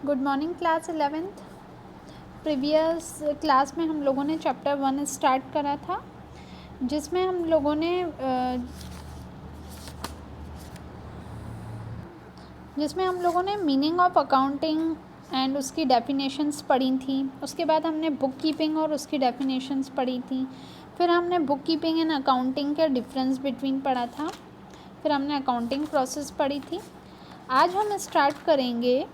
Good morning class 11th। Previous class में हम लोगों ने चैप्टर 1 स्टार्ट करा था, जिसमें हम लोगों ने मीनिंग ऑफ अकाउंटिंग एंड उसकी डेफिनेशंस पढ़ी थी। उसके बाद हमने बुक कीपिंग और उसकी डेफिनेशंस पढ़ी थी। फिर हमने बुक कीपिंग एंड अकाउंटिंग के डिफरेंस बिटवीन पढ़ा था। फिर हमने अकाउंटिंग प्रोसेस पढ़ी थी। आज हम स्टार्ट करेंगे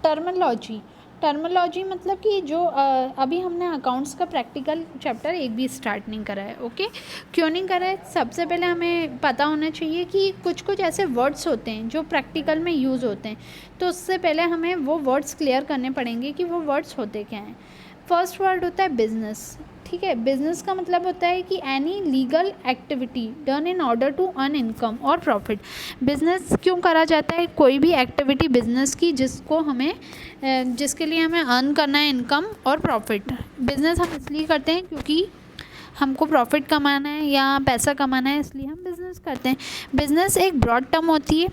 टर्मिनोलॉजी मतलब कि जो अभी हमने अकाउंट्स का प्रैक्टिकल चैप्टर एक भी स्टार्ट नहीं करा है। ओके, क्यों नहीं करा है? सबसे पहले हमें पता होना चाहिए कि कुछ ऐसे वर्ड्स होते हैं जो प्रैक्टिकल में यूज़ होते हैं, तो उससे पहले हमें वो वर्ड्स क्लियर करने पड़ेंगे कि वो वर्ड्स होते क्या हैं। फर्स्ट वर्ड होता है बिजनेस। ठीक है, बिजनेस का मतलब होता है कि any legal activity done in order to earn income और प्रॉफिट। बिजनेस क्यों करा जाता है? कोई भी एक्टिविटी बिजनेस की जिसके लिए हमें अर्न करना है इनकम और प्रॉफिट। बिजनेस हम इसलिए करते हैं क्योंकि हमको प्रॉफिट कमाना है या पैसा कमाना है, इसलिए हम बिज़नेस करते हैं। बिज़नेस एक ब्रॉड टर्म होती है,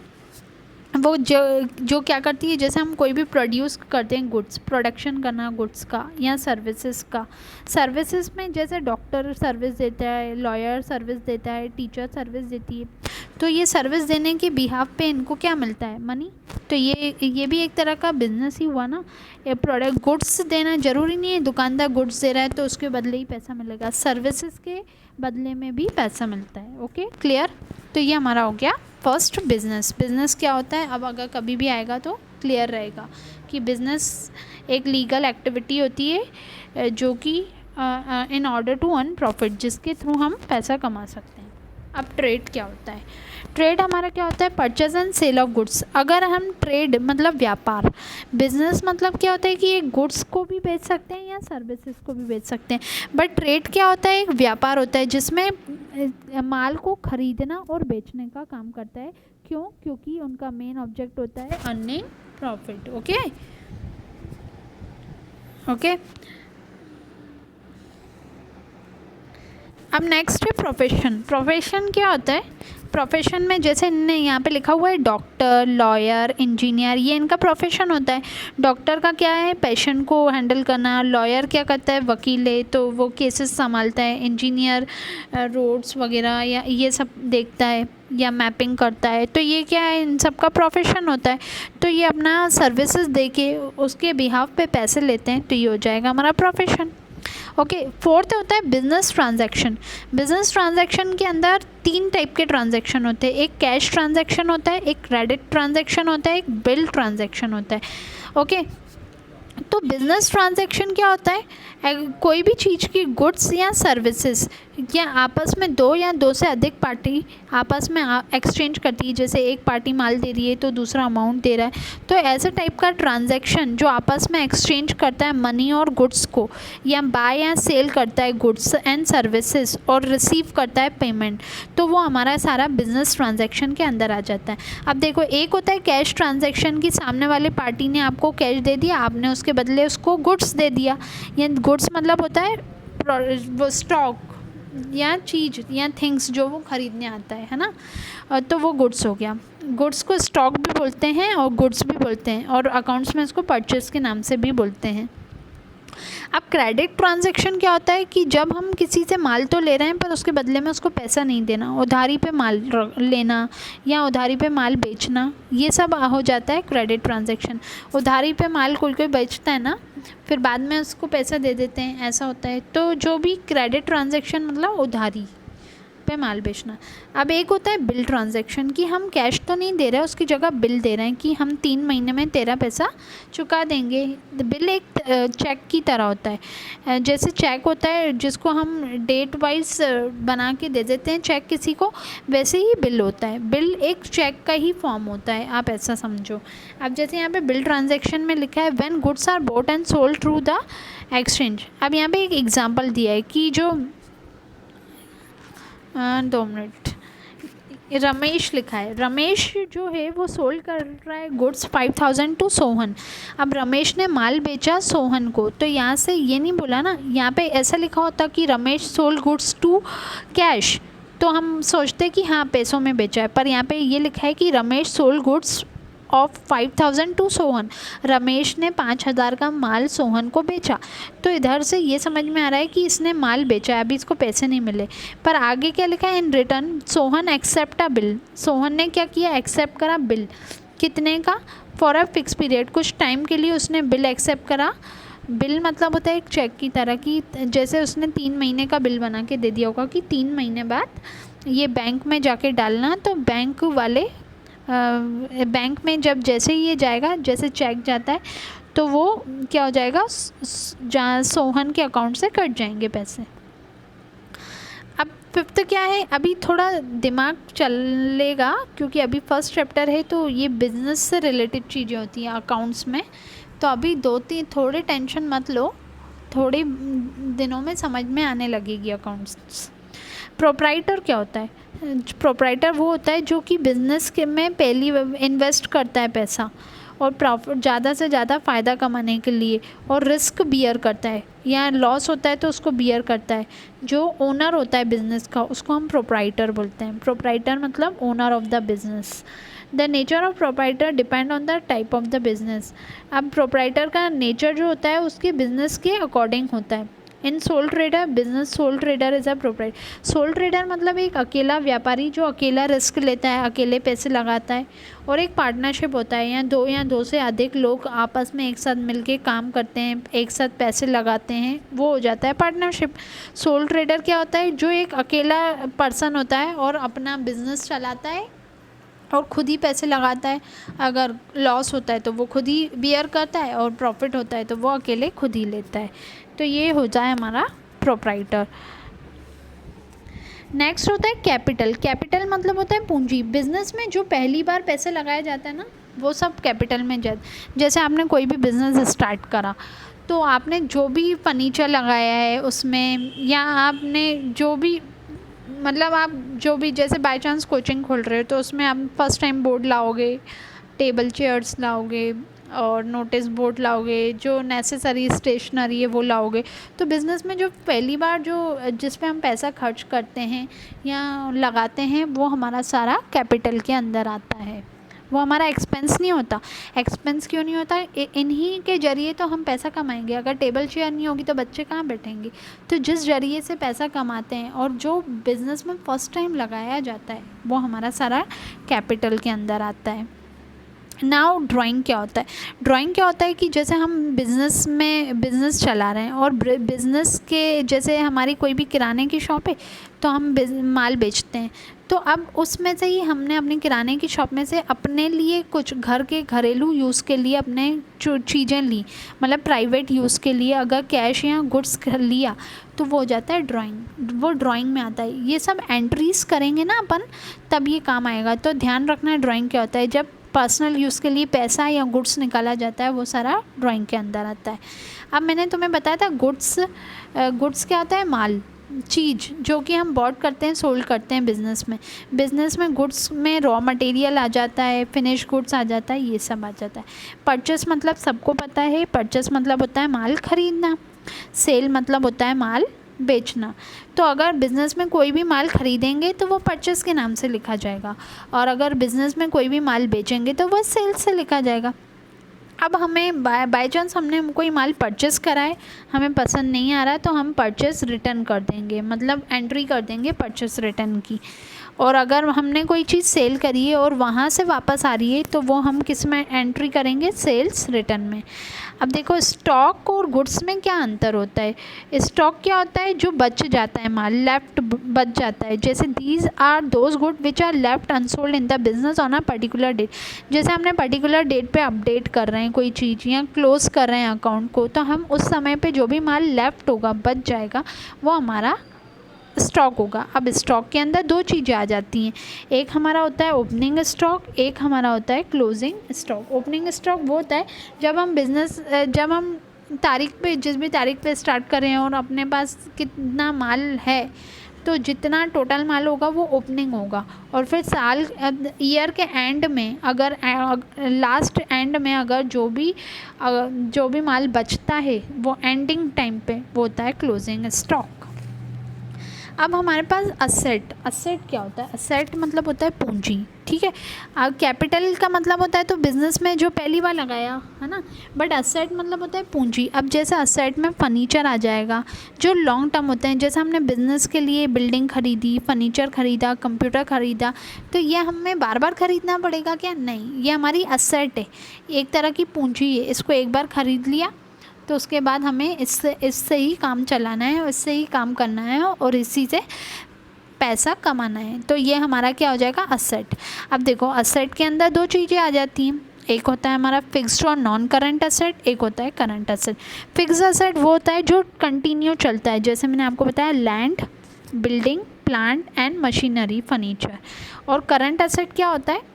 वो जो क्या करती है, जैसे हम कोई भी प्रोड्यूस करते हैं गुड्स, प्रोडक्शन करना गुड्स का या सर्विसेज का। सर्विसेज में जैसे डॉक्टर सर्विस देता है, लॉयर सर्विस देता है, टीचर सर्विस देती है, तो ये सर्विस देने के बिहाफ पे इनको क्या मिलता है? मनी। तो ये भी एक तरह का बिजनेस ही हुआ ना। ये प्रोडक्ट गुड्स देना ज़रूरी नहीं है दुकानदार गुड्स दे रहा है तो उसके बदले ही पैसा मिलेगा, सर्विसेज के बदले में भी पैसा मिलता है। Okay, clear? तो ये हमारा हो गया फर्स्ट बिजनेस। बिजनेस क्या होता है, अब अगर कभी भी आएगा तो क्लियर रहेगा कि बिजनेस एक लीगल एक्टिविटी होती है जो कि in order to earn profit, जिसके थ्रू हम पैसा कमा सकते हैं। अब ट्रेड क्या होता है? ट्रेड हमारा क्या होता है? Purchase and sale of goods. अगर हम ट्रेड मतलब व्यापार, बिजनेस मतलब क्या होता है कि एक गुड्स को भी बेच सकते हैं या सर्विसेज को भी बेच सकते हैं, बट ट्रेड क्या होता है? एक व्यापार होता है जिसमें माल को खरीदना और बेचने का काम करता है। क्यों? क्योंकि उनका मेन ऑब्जेक्ट होता है अर्निंग प्रॉफिट। ओके। अब नेक्स्ट है प्रोफेशन। प्रोफेशन क्या होता है? प्रोफेशन में जैसे इनने यहाँ पे लिखा हुआ है डॉक्टर, लॉयर, इंजीनियर, ये इनका प्रोफेशन होता है। डॉक्टर का क्या है? पेशेंट को हैंडल करना। लॉयर क्या करता है? वकील है तो वो केसेस संभालता है। इंजीनियर रोड्स वगैरह या ये सब देखता है या मैपिंग करता है। तो ये क्या है? इन सब का प्रोफेशन होता है। तो ये अपना सर्विसेज दे के उसके बिहाफ पे पैसे लेते हैं, तो ये हो जाएगा हमारा प्रोफेशन। ओके, फोर्थ होता है बिजनेस ट्रांजैक्शन। बिजनेस ट्रांजैक्शन के अंदर 3 टाइप के ट्रांजैक्शन होते हैं। एक कैश ट्रांजैक्शन होता है, एक क्रेडिट ट्रांजैक्शन होता है, एक बिल ट्रांजैक्शन होता है। ओके, तो बिजनेस ट्रांजैक्शन क्या होता है? कोई भी चीज़ की गुड्स या सर्विसेज या आपस में दो या दो से अधिक पार्टी आपस में एक्सचेंज करती है। जैसे एक पार्टी माल दे रही है तो दूसरा अमाउंट दे रहा है, तो ऐसे टाइप का ट्रांजैक्शन जो आपस में एक्सचेंज करता है मनी और गुड्स को, या बाय या सेल करता है गुड्स एंड सर्विसेज और रिसीव करता है पेमेंट, तो वो हमारा सारा बिजनेस ट्रांजैक्शन के अंदर आ जाता है। अब देखो, एक होता है कैश ट्रांजैक्शन की सामने वाली पार्टी ने आपको कैश दे दिया, आपने उसके बदले उसको गुड्स दे दिया। या गुड्स मतलब होता है वो स्टॉक या चीज़ या थिंग्स जो वो ख़रीदने आता है ना, तो वो गुड्स हो गया। गुड्स को स्टॉक भी बोलते हैं और गुड्स भी बोलते हैं, और अकाउंट्स में इसको परचेस के नाम से भी बोलते हैं। अब क्रेडिट ट्रांजैक्शन क्या होता है कि जब हम किसी से माल तो ले रहे हैं पर उसके बदले में उसको पैसा नहीं देना, उधारी पे माल लेना या उधारी पे माल बेचना, ये सब हो जाता है क्रेडिट ट्रांजैक्शन। उधारी पे माल कोई बेचता है ना, फिर बाद में उसको पैसा दे देते हैं, ऐसा होता है। तो जो भी क्रेडिट ट्रांजैक्शन मतलब उधारी पे माल बेचना। अब एक होता है बिल ट्रांजैक्शन कि हम कैश तो नहीं दे रहे हैं, उसकी जगह बिल दे रहे हैं कि हम 3 महीने में तेरा पैसा चुका देंगे। बिल एक चेक की तरह होता है। जैसे चेक होता है जिसको हम डेट वाइज बना के दे देते हैं चेक किसी को, वैसे ही बिल होता है। बिल एक चेक का ही फॉर्म होता है, आप ऐसा समझो। अब जैसे यहाँ पे बिल ट्रांजैक्शन में लिखा है when goods are bought and sold through the exchange. अब यहाँ पे एक एग्जांपल दिया है कि जो 2 मिनट, रमेश लिखा है। रमेश जो है वो सोल्ड कर रहा है गुड्स 5000 टू सोहन। अब रमेश ने माल बेचा सोहन को, तो यहाँ से ये नहीं बोला ना, यहाँ पे ऐसा लिखा होता कि Ramesh sold goods to cash, तो हम सोचते कि हाँ पैसों में बेचा है, पर यहाँ पे ये लिखा है कि Ramesh sold goods of 5,000 to Sohan, Ramesh ने 5,000 का माल सोहन को बेचा। तो इधर से ये समझ में आ रहा है कि इसने माल बेचा है, अभी इसको पैसे नहीं मिले। पर आगे क्या लिखा है, in return Sohan accept a bill, Sohan ने क्या किया, एक्सेप्ट करा बिल, कितने का, फॉर अ फिक्स पीरियड, कुछ टाइम के लिए उसने बिल एक्सेप्ट करा। बिल मतलब होता है एक चेक की तरह कि जैसे उसने 3 महीने का बिल बना के दे दिया होगा कि 3 महीने बाद ये बैंक में जाके डालना, तो बैंक वाले बैंक में जब जैसे ही ये जाएगा, जैसे चेक जाता है तो वो क्या हो जाएगा, जहाँ सोहन के अकाउंट से कट जाएंगे पैसे। अब फिफ्थ क्या है, अभी थोड़ा दिमाग चलेगा क्योंकि अभी फर्स्ट चैप्टर है, तो ये बिजनेस से रिलेटेड चीज़ें होती हैं अकाउंट्स में। तो अभी 2-3 थोड़े टेंशन मत लो, थोड़े दिनों में समझ में आने लगेगी अकाउंट्स। प्रोप्राइटर क्या होता है, प्रोप्राइटर वो होता है जो कि बिजनेस के में पहली इन्वेस्ट करता है पैसा और प्रॉफिट ज़्यादा से ज़्यादा फ़ायदा कमाने के लिए, और रिस्क बियर करता है या लॉस होता है तो उसको बियर करता है। जो ओनर होता है बिजनेस का उसको हम प्रोप्राइटर बोलते हैं। प्रोप्राइटर मतलब owner of the business. The nature of proprietor depend on the type of the business. अब प्रोप्राइटर का नेचर जो होता है उसके बिजनेस के अकॉर्डिंग होता है। In sole trader business, sole trader is a proprietor. Sole trader मतलब एक अकेला व्यापारी जो अकेला रिस्क लेता है, अकेले पैसे लगाता है। और एक पार्टनरशिप होता है, या दो से अधिक लोग आपस में एक साथ मिलके काम करते हैं, एक साथ पैसे लगाते हैं, वो हो जाता है पार्टनरशिप। सोल ट्रेडर क्या होता है, जो एक अकेला पर्सन होता है और अपना बिजनेस चलाता है और खुद ही पैसे लगाता है। अगर लॉस होता है तो वो खुद ही बियर करता है और प्रॉफिट होता है तो वो अकेले खुद ही लेता है। तो ये हो जाए हमारा प्रोप्राइटर। नेक्स्ट होता है कैपिटल। कैपिटल मतलब होता है पूंजी। बिजनेस में जो पहली बार पैसे लगाया जाता है ना, वो सब कैपिटल में जाता। जैसे आपने कोई भी बिज़नेस स्टार्ट करा तो आपने जो भी फर्नीचर लगाया है उसमें, या आपने जो भी मतलब आप जो भी जैसे बाय चांस कोचिंग खोल रहे हो तो उसमें आप फर्स्ट टाइम बोर्ड लाओगे, टेबल चेयर्स लाओगे और नोटिस बोर्ड लाओगे, जो नेसेसरी स्टेशनरी है वो लाओगे। तो बिज़नेस में जो पहली बार जो जिस पे हम पैसा खर्च करते हैं या लगाते हैं वो हमारा सारा कैपिटल के अंदर आता है, वो हमारा एक्सपेंस नहीं होता। एक्सपेंस क्यों नहीं होता, इन्हीं के ज़रिए तो हम पैसा कमाएंगे। अगर टेबल चेयर नहीं होगी तो बच्चे कहाँ बैठेंगे। तो जिस ज़रिए से पैसा कमाते हैं और जो बिज़नेस में फ़र्स्ट टाइम लगाया जाता है वो हमारा सारा कैपिटल के अंदर आता है। नाउ ड्राइंग क्या होता है। ड्राइंग क्या होता है कि जैसे हम बिज़नेस चला रहे हैं और बिज़नेस के जैसे हमारी कोई भी किराने की शॉप है तो हम माल बेचते हैं। तो अब उसमें से ही हमने अपनी किराने की शॉप में से अपने लिए कुछ घर के घरेलू यूज़ के लिए अपने चीज़ें ली, मतलब प्राइवेट यूज़ के लिए अगर कैश या गुड्स लिया तो वो हो जाता है ड्राइंग। वो ड्राइंग में आता है। ये सब एंट्रीज करेंगे ना अपन तब ये काम आएगा। तो ध्यान रखना है ड्राइंग क्या होता है। जब पर्सनल यूज़ के लिए पैसा या गुड्स निकाला जाता है वो सारा ड्राइंग के अंदर आता है। अब मैंने तुम्हें बताया था गुड्स क्या होता है, माल, चीज़ जो कि हम बॉट करते हैं, सोल्ड करते हैं बिज़नेस में गुड्स में रॉ मटेरियल आ जाता है, फिनिश गुड्स आ जाता है, ये सब आ जाता है। परचेस मतलब सबको पता है, परचेस मतलब होता है माल खरीदना। सेल मतलब होता है माल बेचना। तो अगर बिज़नेस में कोई भी माल खरीदेंगे तो वो परचेस के नाम से लिखा जाएगा, और अगर बिज़नेस में कोई भी माल बेचेंगे तो वो सेल्स से लिखा जाएगा। अब हमें बाय चांस हमने कोई माल परचेस करा है, हमें पसंद नहीं आ रहा है तो हम परचेस रिटर्न कर देंगे, मतलब एंट्री कर देंगे परचेस रिटर्न की। और अगर हमने कोई चीज़ सेल करी है और वहाँ से वापस आ रही है तो वो हम किस में एंट्री करेंगे, सेल्स रिटर्न में। अब देखो स्टॉक और गुड्स में क्या अंतर होता है। स्टॉक क्या होता है, जो बच जाता है माल, लेफ्ट बच जाता है। जैसे these are those good which are left unsold in the business on a particular date. जैसे हमने पर्टिकुलर डेट पे अपडेट कर रहे हैं कोई चीज़ या क्लोज कर रहे हैं अकाउंट को, तो हम उस समय पे जो भी माल लेफ्ट होगा, बच जाएगा, वो हमारा स्टॉक होगा। अब स्टॉक के अंदर दो चीज़ें आ जाती हैं, एक हमारा होता है ओपनिंग स्टॉक, एक हमारा होता है क्लोजिंग स्टॉक। ओपनिंग स्टॉक वो होता है जब हम तारीख पे, जिस भी तारीख पे स्टार्ट कर रहे हैं और अपने पास कितना माल है, तो जितना टोटल माल होगा वो ओपनिंग होगा। और फिर ईयर के एंड में, अगर लास्ट एंड में अगर जो भी माल बचता है वो एंडिंग टाइम पे वो होता है क्लोजिंग स्टॉक। अब हमारे पास असेट, असेट क्या होता है? असेट मतलब होता है पूंजी, ठीक है। अब कैपिटल का मतलब होता है तो बिजनेस में जो पहली बार लगाया है ना, बट असेट मतलब होता है पूंजी। अब जैसे असेट में फर्नीचर आ जाएगा जो लॉन्ग टर्म होते हैं, जैसे हमने बिजनेस के लिए बिल्डिंग खरीदी, फर्नीचर खरीदा, कंप्यूटर खरीदा, तो ये हमें बार बार खरीदना पड़ेगा क्या? नहीं, ये हमारी असेट है, एक तरह की पूंजी है। इसको एक बार खरीद लिया तो उसके बाद हमें इससे ही काम चलाना है, इससे ही काम करना है और इसी से पैसा कमाना है। तो ये हमारा क्या हो जाएगा? असेट। अब देखो असेट के अंदर दो चीज़ें आ जाती हैं, एक होता है हमारा फिक्स्ड और नॉन करंट असेट, एक होता है करंट असेट। फिक्स्ड असेट वो होता है जो कंटिन्यू चलता है, जैसे मैंने आपको बताया land, building, plant and machinery, furniture. और करंट असेट क्या होता है?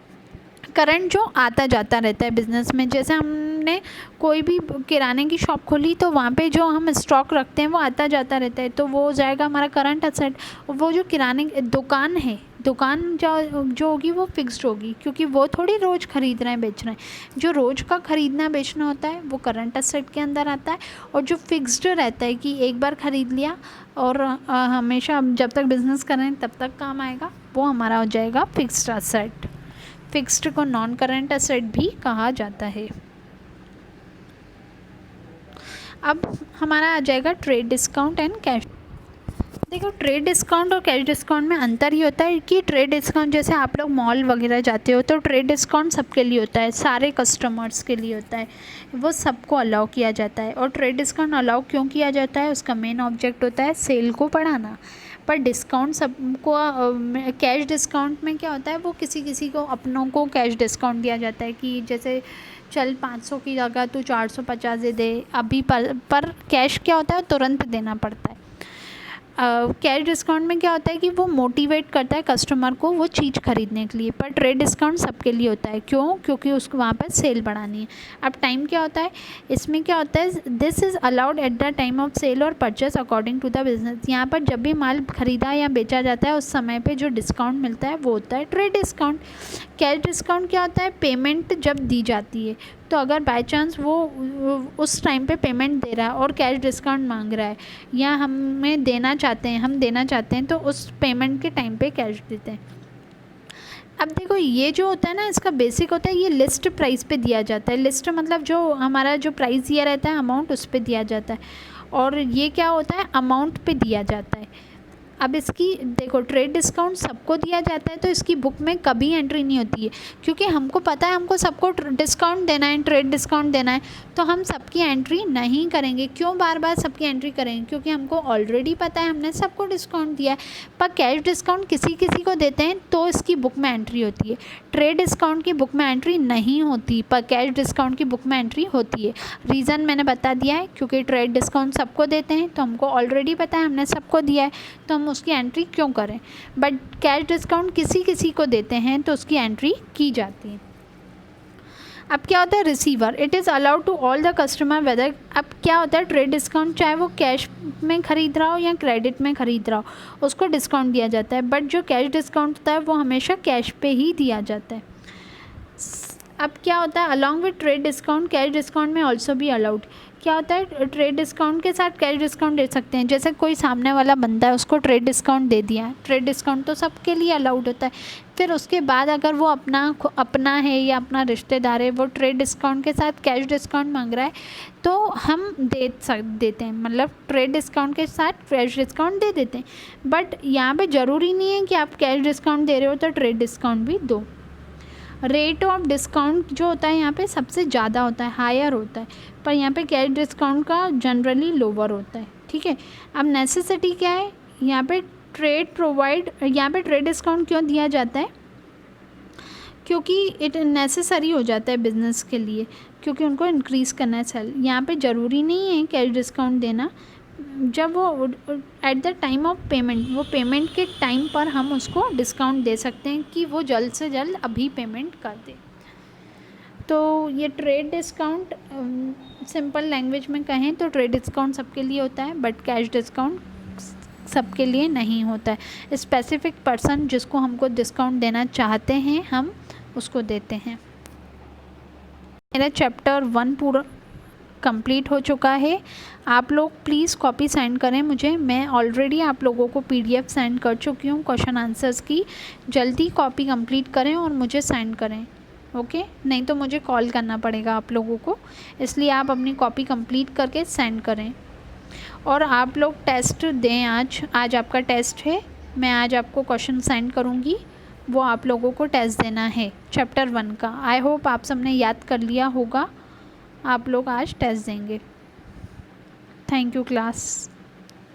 करंट जो आता जाता रहता है बिज़नेस में, जैसे हमने कोई भी किराने की शॉप खोली तो वहाँ पे जो हम स्टॉक रखते हैं वो आता जाता रहता है, तो वो हो जाएगा हमारा करंट असेट। वो जो किराने दुकान है, दुकान जो होगी वो फिक्स्ड होगी, क्योंकि वो थोड़ी रोज़ खरीद रहे हैं बेच रहे हैं। जो रोज़ का खरीदना बेचना होता है वो करंट असेट के अंदर आता है। और जो फिक्स्ड रहता है कि एक बार ख़रीद लिया और हमेशा जब तक बिज़नेस कर रहे हैं तब तक काम आएगा, वो हमारा हो जाएगा फिक्स्ड असेट। फिक्स्ड को नॉन करंट असेट भी कहा जाता है। अब हमारा आ जाएगा ट्रेड डिस्काउंट एंड कैश। देखो ट्रेड डिस्काउंट और कैश डिस्काउंट में अंतर ये होता है कि ट्रेड डिस्काउंट जैसे आप लोग मॉल वगैरह जाते हो तो ट्रेड डिस्काउंट सबके लिए होता है, सारे कस्टमर्स के लिए होता है, वो सबको अलाउ किया जाता है। और ट्रेड डिस्काउंट अलाउ क्यों किया जाता है? उसका मेन ऑब्जेक्ट होता है सेल को बढ़ाना। पर डिस्काउंट सबको, कैश डिस्काउंट में क्या होता है, वो किसी किसी को अपनों को कैश डिस्काउंट दिया जाता है कि जैसे चल 500 की जगह तो 450 दे दे अभी, पर कैश क्या होता है तुरंत देना पड़ता है। कैश डिस्काउंट में क्या होता है कि वो मोटिवेट करता है कस्टमर को वो चीज़ खरीदने के लिए। पर ट्रेड डिस्काउंट सबके लिए होता है, क्यों? क्योंकि उसको वहाँ पर सेल बढ़ानी है। अब टाइम क्या होता है इसमें, क्या होता है this is allowed at the time of sale और purchase according to the business. यहाँ पर जब भी माल खरीदा या बेचा जाता है उस समय पर जो डिस्काउंट मिलता है वो होता है ट्रेड डिस्काउंट। कैश डिस्काउंट क्या होता है? पेमेंट जब दी जाती है, तो अगर बाय चांस वो उस टाइम पे पेमेंट दे रहा है और कैश डिस्काउंट मांग रहा है या हम देना चाहते हैं तो उस पेमेंट के टाइम पे कैश देते हैं। अब देखो ये जो होता है ना, इसका बेसिक होता है ये लिस्ट प्राइस पे दिया जाता है। लिस्ट मतलब जो हमारा जो प्राइस दिया रहता है अमाउंट उस पर दिया जाता है, और ये क्या होता है अमाउंट पे दिया जाता है। अब इसकी देखो ट्रेड डिस्काउंट सबको दिया जाता है तो इसकी बुक में कभी एंट्री नहीं होती है, क्योंकि हमको पता है हमको सबको डिस्काउंट देना है, ट्रेड डिस्काउंट देना है, तो हम सबकी एंट्री नहीं करेंगे। क्यों बार बार सबकी एंट्री करेंगे? क्योंकि हमको ऑलरेडी पता है हमने सबको डिस्काउंट दिया है। पर कैश डिस्काउंट किसी किसी को देते हैं तो इसकी बुक में एंट्री होती है। ट्रेड डिस्काउंट की बुक में एंट्री नहीं होती, पर कैश डिस्काउंट की बुक में एंट्री होती है। रीज़न मैंने बता दिया है, क्योंकि ट्रेड डिस्काउंट सबको देते हैं तो हमको ऑलरेडी पता है हमने सबको दिया है तो हम उसकी एंट्री क्यों करें। बट कैश डिस्काउंट किसी किसी को देते हैं तो उसकी एंट्री की जाती है। अब क्या होता है receiver, it is allowed to all the customer whether. अब क्या होता है ट्रेड डिस्काउंट चाहे वो कैश में ख़रीद रहा हो या क्रेडिट में ख़रीद रहा हो उसको डिस्काउंट दिया जाता है, बट जो कैश डिस्काउंट होता है वो हमेशा कैश पे ही दिया जाता है। अब क्या होता है along with trade discount cash discount में ऑल्सो भी अलाउड। क्या होता है ट्रेड डिस्काउंट के साथ कैश डिस्काउंट दे सकते हैं। जैसे कोई सामने वाला बंदा है उसको ट्रेड डिस्काउंट दे दिया, ट्रेड डिस्काउंट तो सबके लिए अलाउड होता है। फिर उसके बाद अगर वो अपना है या अपना रिश्तेदार है वो ट्रेड डिस्काउंट के साथ कैश डिस्काउंट मांग रहा है तो हम देते हैं, मतलब ट्रेड डिस्काउंट के साथ कैश डिस्काउंट दे देते हैं। बट यहाँ पे ज़रूरी नहीं है कि आप कैश डिस्काउंट दे रहे हो तो ट्रेड डिस्काउंट भी दो। रेट ऑफ डिस्काउंट जो होता है यहाँ पे सबसे ज़्यादा होता है, हायर होता है, पर यहाँ पे कैश डिस्काउंट का जनरली लोअर होता है, ठीक है। अब नेसेसिटी क्या है यहाँ पे यहाँ पे ट्रेड डिस्काउंट क्यों दिया जाता है? क्योंकि इट नेसेसरी हो जाता है बिज़नेस के लिए, क्योंकि उनको इंक्रीज़ करना है सेल। यहाँ पे ज़रूरी नहीं है कैश डिस्काउंट देना, जब वो eight the time of payment, वो पेमेंट के टाइम पर हम उसको डिस्काउंट दे सकते हैं कि वो जल्द से जल्द अभी पेमेंट कर दे। तो ये ट्रेड डिस्काउंट सिंपल लैंग्वेज में कहें तो ट्रेड डिस्काउंट सबके लिए होता है, बट कैश डिस्काउंट सबके लिए नहीं होता है। स्पेसिफिक पर्सन जिसको हमको डिस्काउंट देना चाहते हैं हम उसको देते हैं। मेरा चैप्टर 1 पूरा कंप्लीट हो चुका है। आप लोग प्लीज़ कॉपी सेंड करें मुझे, मैं ऑलरेडी आप लोगों को PDF सेंड कर चुकी हूँ क्वेश्चन आंसर्स की। जल्दी कॉपी कंप्लीट करें और मुझे सेंड करें, ओके? नहीं तो मुझे कॉल करना पड़ेगा आप लोगों को, इसलिए आप अपनी कॉपी कंप्लीट करके सेंड करें। और आप लोग टेस्ट दें, आज आपका टेस्ट है, मैं आज आपको क्वेश्चन सेंड करूँगी, वो आप लोगों को टेस्ट देना है चैप्टर 1 का। आई होप आप सबने याद कर लिया होगा, आप लोग आज टेस्ट देंगे। Thank you class.